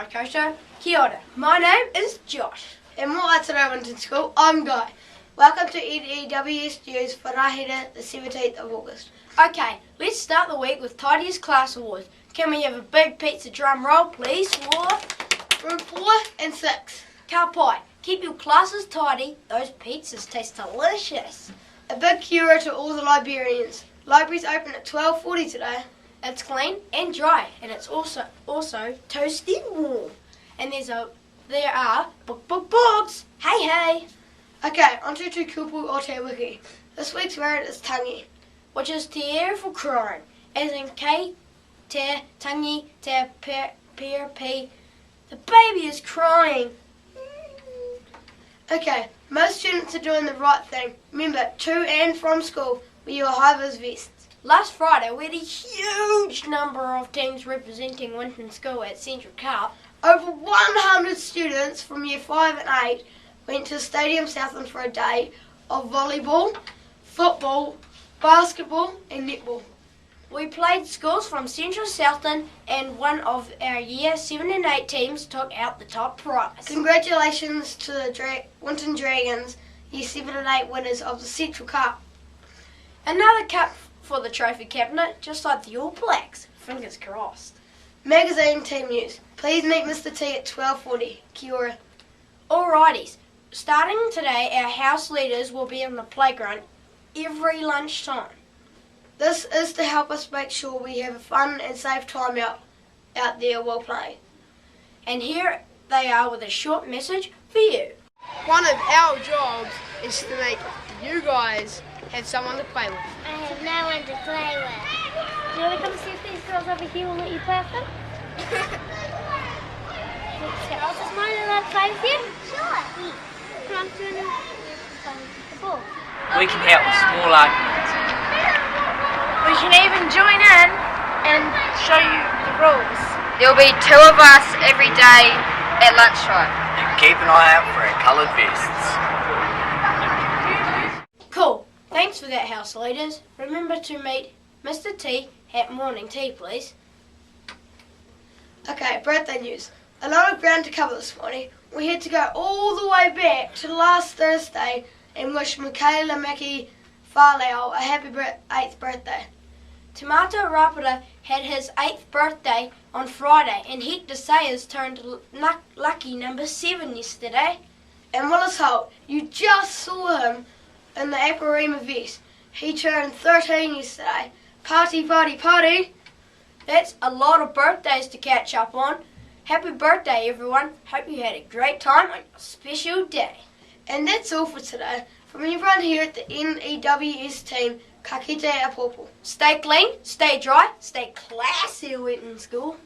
Waikato. Kia Ora. My name is Josh. And more today, Winton School, I'm Guy. Welcome to N.E.W.S News for Rahira, the 17th of August. Okay, let's start the week with Tidiest Class Awards. Can we have a big pizza drum roll, please, for Room 4 and 6. Ka pai. Keep your classes tidy. Those pizzas taste delicious. A big Kia Ora to all the librarians. Libraries open at 12:40 today. It's clean and dry, and it's also toasty and warm. And there are books. Hey. Okay, on to kupu or te wiki. This week's word is tangi. Which is te ere for crying, as in kei te tangi te pear-pee. The baby is crying. Okay, most students are doing the right thing. Remember, to and from school, wear your Hi Viz vests. Last Friday, we had a huge number of teams representing Winton School at Central Cup. Over 100 students from year 5 and 8 went to Stadium Southland for a day of volleyball, football, basketball and netball. We played schools from Central Southland, and one of our year 7 and 8 teams took out the top prize. Congratulations to the Winton Dragons, year 7 and 8 winners of the Central Cup. Another cup for the trophy cabinet, just like the All Blacks. Fingers crossed. Magazine team news. Please meet Mr. T at 12:40. Kia Ora. Alrighties, starting today, our house leaders will be in the playground every lunchtime. This is to help us make sure we have a fun and safe time out there while playing. And here they are with a short message for you. One of our jobs is to make you guys have someone to play with. I have no one to play with. Do you want to come see if these girls over here will let you play with them? Girls, is mine allowed to play with you? Sure. Come on, do you want to play with the ball? We can help with small arguments. We can even join in and show you the rules. There'll be 2 of us every day at lunchtime. And keep an eye out for our coloured vests. Cool. Thanks for that, house leaders. Remember to meet Mr. T at morning tea, please. Okay, birthday news. A lot of ground to cover this morning. We had to go all the way back to last Thursday and wish Michaela Mackie Farleo a happy 8th birthday. Tomato Rapida had his 8th birthday on Friday, and Hector Sayers turned lucky number 7 yesterday. And Willis Holt, you just saw him in the Aparima vest. He turned 13 yesterday. Party! That's a lot of birthdays to catch up on. Happy birthday, everyone. Hope you had a great time on your special day. And that's all for today. From everyone here at the N.E.W.S team, ka kite a popo. Stay clean, stay dry, stay classy, Winton School.